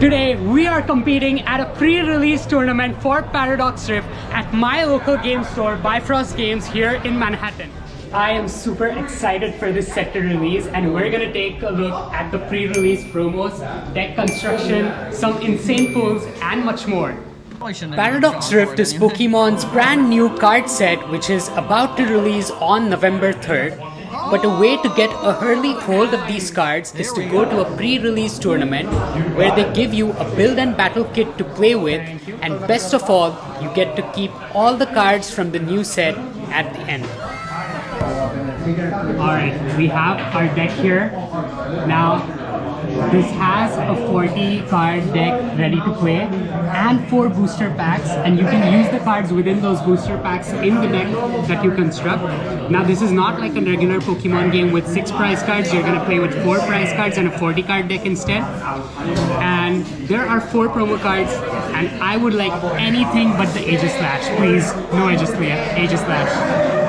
Today we are competing at a pre-release tournament for Paradoxrift at my local game store, Bifrost Games, here in Manhattan. I am super excited for this set to release, and we're gonna take a look at the pre-release promos, deck construction, some insane pulls, and much more. Paradoxrift is Pokemon's brand new card set, which is about to release on November 3rd. But a way to get a early hold of these cards is to go to a pre-release tournament where they give you a build and battle kit to play with, and best of all, you get to keep all the cards from the new set at the end. Alright, we have our deck here. Now, this has a 40 card deck ready to play and 4 booster packs, and you can use the cards within those booster packs in the deck that you construct. Now, this is not like a regular Pokemon game with 6 prize cards. You're going to play with 4 prize cards and a 40 card deck instead. And there are 4 promo cards, and I would like anything but the Aegislash. Please, no Aegislash.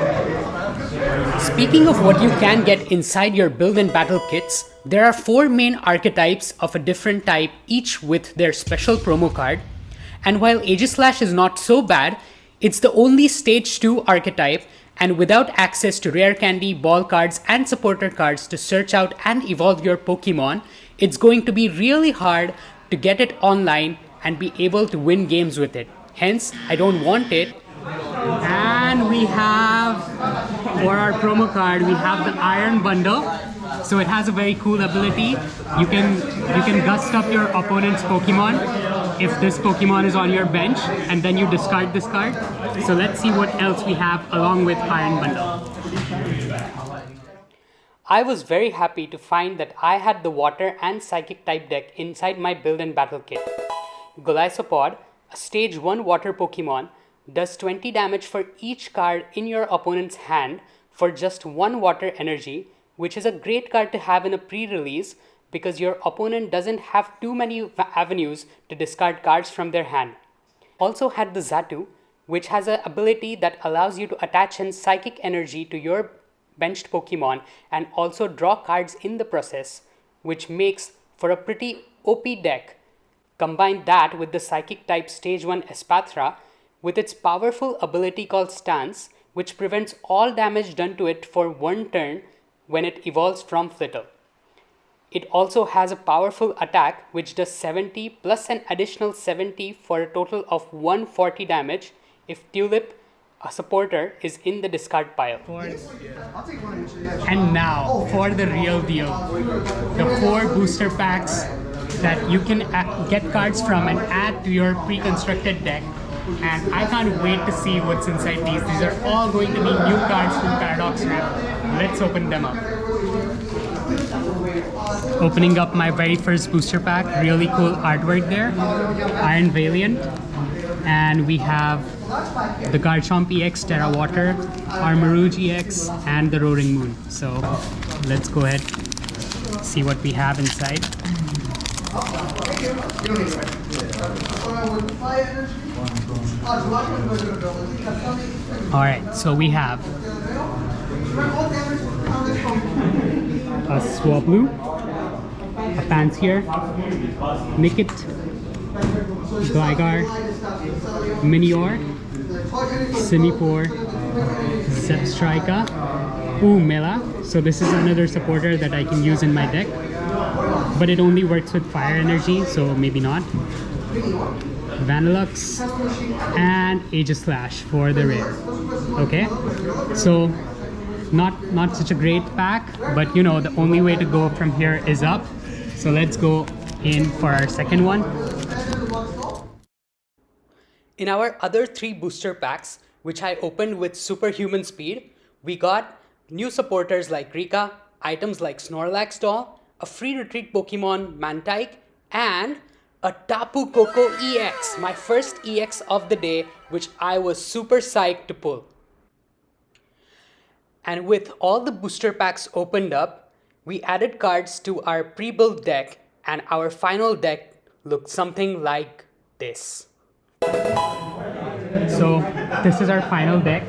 Speaking of what you can get inside your build and battle kits, there are 4 main archetypes of a different type, each with their special promo card. And while Aegislash is not so bad, it's the only stage 2 archetype, and without access to rare candy, ball cards, and supporter cards to search out and evolve your Pokemon, it's going to be really hard to get it online and be able to win games with it. Hence, I don't want it. And we have, for our promo card, we have the Iron Bundle. So it has a very cool ability. You can gust up your opponent's Pokemon if this Pokemon is on your bench, and then you discard this card. So let's see what else we have along with Iron Bundle. I was very happy to find that I had the Water and Psychic type deck inside my build and battle kit. Golisopod, a stage 1 water Pokemon, does 20 damage for each card in your opponent's hand for just 1 water energy, which is a great card to have in a pre-release because your opponent doesn't have too many avenues to discard cards from their hand. Also had the Xatu, which has an ability that allows you to attach in psychic energy to your benched Pokemon and also draw cards in the process, which makes for a pretty OP deck. Combine that with the psychic type stage 1 Espathra with its powerful ability called Stance, which prevents all damage done to it for 1 turn when it evolves from Flittle. It also has a powerful attack which does 70 plus an additional 70 for a total of 140 damage if Tulip, a supporter, is in the discard pile. And now for the real deal, the 4 booster packs that you can get cards from and add to your pre-constructed deck. And I can't wait to see what's inside these. These are all going to be new cards from Paradoxrift. Let's open them up. Opening up my very first booster pack. Really cool artwork there. Iron Valiant. And we have the Garchomp EX, Terra Water, Armarouge EX, and the Roaring Moon. So let's go ahead see what we have inside. Alright, so we have a Swablu, a Pansear, Nickit, Gligar, Minior, Simipour, Zebstrika, Mela. So this is another supporter that I can use in my deck, but it only works with fire energy, so maybe not. Vanillux and Aegislash for the rare. Okay, so not such a great pack, but you know, the only way to go from here is up. So let's go in for our second one. In our other 3 booster packs, which I opened with superhuman speed, we got new supporters like Rika, items like Snorlax doll, a free retreat Pokemon Mantike, and a Tapu Koko EX, my first EX of the day, which I was super psyched to pull. And with all the booster packs opened up, we added cards to our pre-built deck, and our final deck looked something like this. So this is our final deck.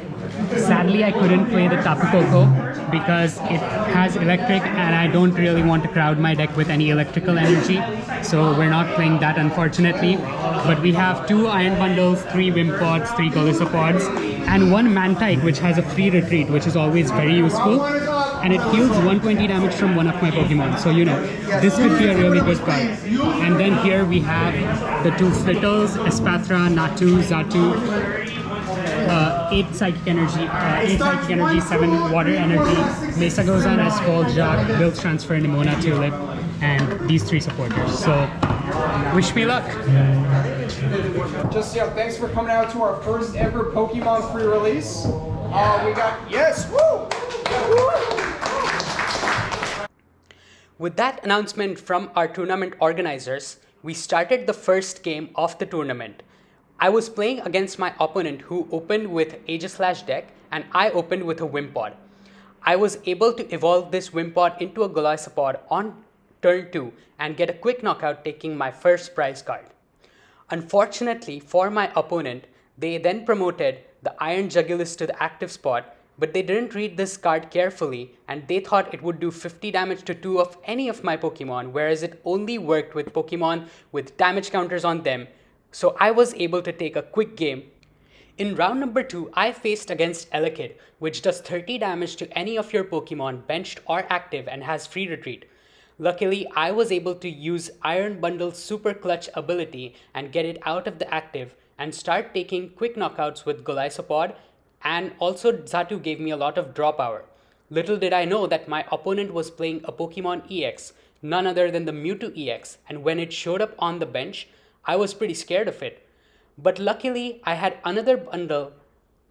Sadly, I couldn't play the Tapu Koko because it has electric and I don't really want to crowd my deck with any electrical energy. So we're not playing that, unfortunately. But we have 2 Iron Bundles, 3 Wimpods, 3 Golisopods, and 1 Mantike, which has a free retreat, which is always very useful. And it heals 120 damage from one of my Pokemon. So, you know, this could be a really good card. And then here we have the 2 Flittles, Espathra, Natu, Zatu, 8 Psychic Energy, 7 Water Energy, Mesa goes on as Jack, Build Transfer, Nimona, Tulip, and these 3 supporters. So, wish me luck. Just thanks for coming out to our first ever Pokemon pre-release. We got, yes, woo! With that announcement from our tournament organizers, we started the first game of the tournament. I was playing against my opponent who opened with Aegislash deck and I opened with a Wimpod. I was able to evolve this Wimpod into a Golisopod on turn 2 and get a quick knockout, taking my first prize card. Unfortunately for my opponent, they then promoted the Iron Jugulis to the active spot, but they didn't read this card carefully and they thought it would do 50 damage to 2 of any of my Pokemon, whereas it only worked with Pokemon with damage counters on them. So I was able to take a quick game. In round number 2, I faced against Elekid, which does 30 damage to any of your Pokemon benched or active and has free retreat. Luckily, I was able to use Iron Bundle's Super Clutch ability and get it out of the active and start taking quick knockouts with Golisopod, and also Zatu gave me a lot of draw power. Little did I know that my opponent was playing a Pokemon EX, none other than the Mewtwo EX, and when it showed up on the bench, I was pretty scared of it. But luckily, I had another bundle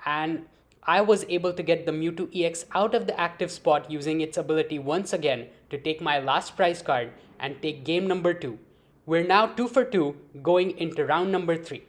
and I was able to get the Mewtwo EX out of the active spot using its ability once again to take my last prize card and take game number 2. We're now 2 for 2 going into round number 3.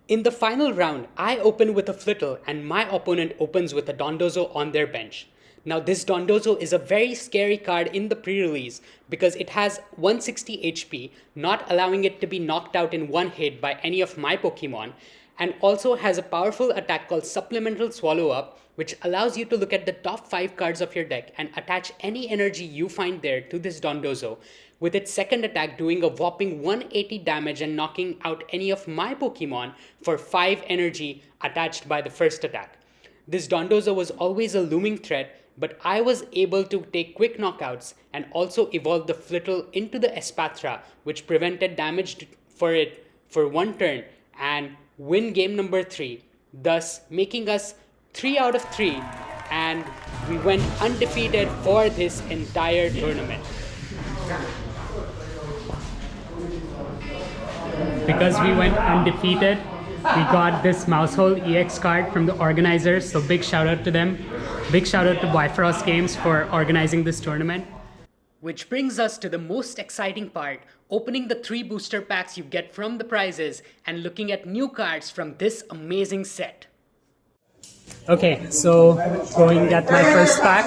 In the final round, I open with a Flittle and my opponent opens with a Dondozo on their bench. Now this Dondozo is a very scary card in the pre-release because it has 160 HP, not allowing it to be knocked out in one hit by any of my Pokemon, and also has a powerful attack called Supplemental Swallow Up, which allows you to look at the top 5 cards of your deck and attach any energy you find there to this Dondozo, with its second attack doing a whopping 180 damage and knocking out any of my Pokemon for 5 energy attached by the first attack. This Dondozo was always a looming threat, but I was able to take quick knockouts and also evolve the Flittle into the Espathra, which prevented damage for it for 1 turn and win game number 3, thus making us 3 out of 3, and we went undefeated for this entire tournament. Because we went undefeated, we got this Mousehole EX card from the organizers, so big shout out to them. Big shout out to Bifrost Games for organizing this tournament. Which brings us to the most exciting part, opening the 3 booster packs you get from the prizes and looking at new cards from this amazing set. Okay, so going at my first pack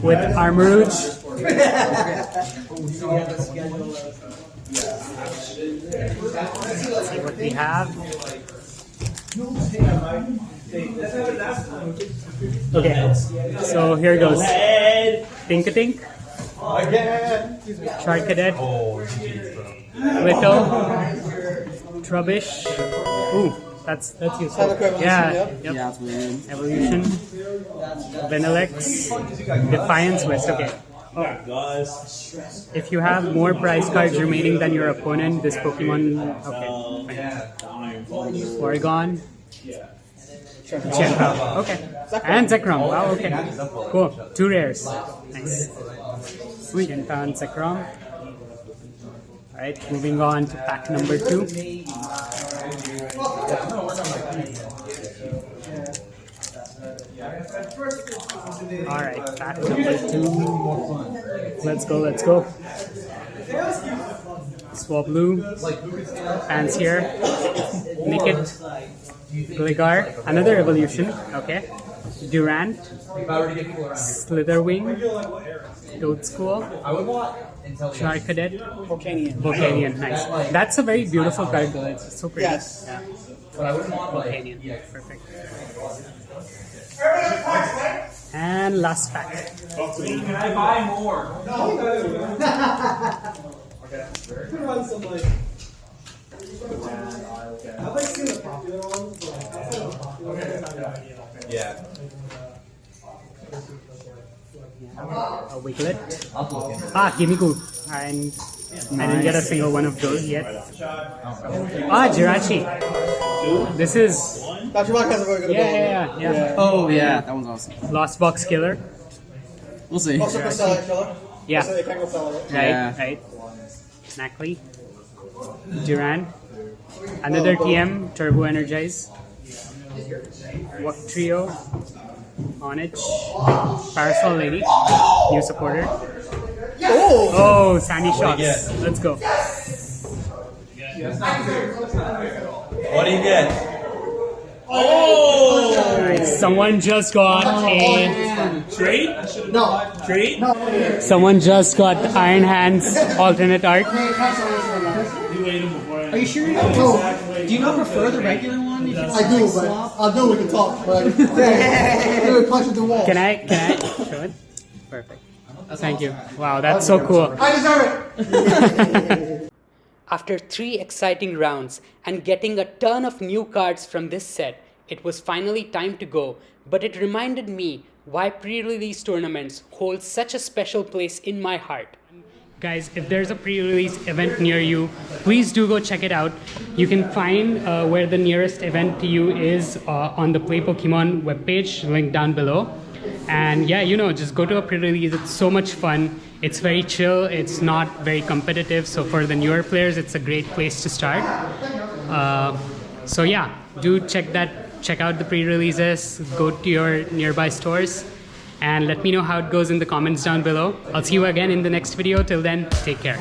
with Armarouge. Let's see what we have. Okay, so here goes. Tinkatink, Charcadet, Little, Trubbish. Ooh, that's useful. Yeah, yep. Evolution, Vanillex, Defiance West. Okay. Oh. If you have more prize cards remaining than your opponent, this Pokemon. Okay. Oregon. Zekrom. Okay. And Zekrom. Wow, okay. Cool. 2 rares. Nice. Sweet. Shinpan, Zekrom. Alright, moving on to pack number 2. Alright, pack number 2. Let's go. Swablu, Pansear, Nickit, Gligar, another evolution, okay. Durant, Slitherwing, Toadscool, Charcadet, Volcanion, nice. That's a very beautiful card though, it's so pretty. Yes. Yeah. Volcanion, perfect. And last pack. Can I buy more? Yeah. A Wiglet. Ah, Gimmigoo. And I didn't get a single one of those yet. Ah, Jirachi. This is... Yeah. Oh yeah, that one's awesome. Lost Box Killer. We'll see. Yeah. Yeah. Right. Knackley. Duran. Another TM, Turbo Energize. Walk Trio. Onich. Parasol Lady. New supporter. Oh, Sandy Shots. Let's go. What do you get? Nice. Someone just got a... Trade? No. Trade? Someone just got the Iron Hands alternate art. Are you sure you don't? Do you not prefer the regular one? I do, but I know we can talk, but it punches the wall. Can I show it? Perfect. Thank you. Wow, that's so cool. I deserve it. After 3 exciting rounds and getting a ton of new cards from this set, it was finally time to go, but it reminded me why pre-release tournaments hold such a special place in my heart. Guys, if there's a pre-release event near you, please do go check it out. You can find where the nearest event to you is on the Play Pokemon webpage, link down below. And yeah, just go to a pre-release. It's so much fun. It's very chill. It's not very competitive. So for the newer players, it's a great place to start. So yeah, do check out the pre-releases. Go to your nearby stores and let me know how it goes in the comments down below. I'll see you again in the next video. Till then, take care.